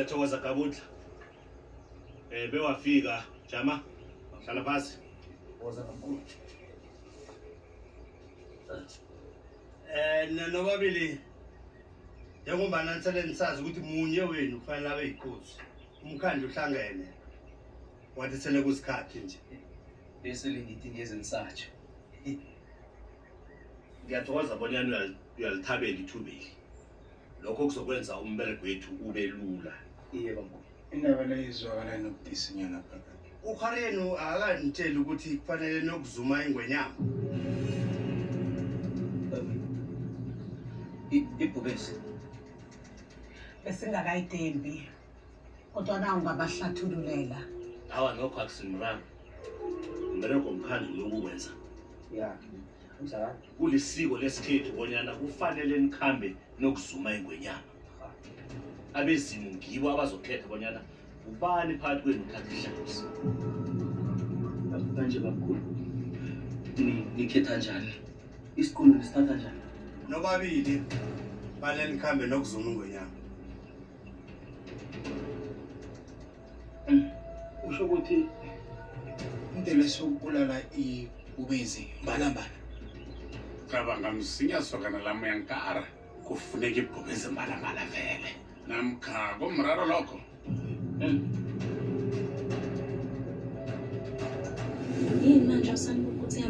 Siyathokoza kabutla. Bewafika, Jama. Hlala phansi. Woza Komkhulu. Nobabili. Njengoba nanisele nisazi ukuthi munye wenu kufanele abe yinkosi. Umkhandlu uhlangene. Wathi sele kusikhathi nje. Bese lengithi ngeze nisatsho. Ngiyathokoza bonyana uyalithabela ithubeli. Lokho kuzokwenza umberego wethu ube lula. Iye Komkhulu. Indaba leyizwakala nokudisinyana phakathi. Ukharenu akanitsheli ukuthi kufanele nokuzuma ingwenyama. Ibhubesi. Besingakayidembi. Kodwa na ungabahlathululela. Hawa nokho akusimranga. Umberego omkhandlu lokukwenza. Ya. Njalo. Kulisiko lesikhethu bonyana kufanele nikhambe nokuzuma ingwenyama. Abezimu ngibo abazokhetha bonyana ubani phakathi kwenu uthatha ihlangothi. Manje Komkhulu. Nikhetha njani? Isiqulu nisithatha njani? Nobabili fanele nikhambe nokuzuma ingwenyama. Usho ukuthi Into lesokubulala ubezi mbalambala. Cabanga msinya sokana lama yankara kufuneka ibhubezi mbalambala vele namkha komraro lokho. Yini manje usani ukuthi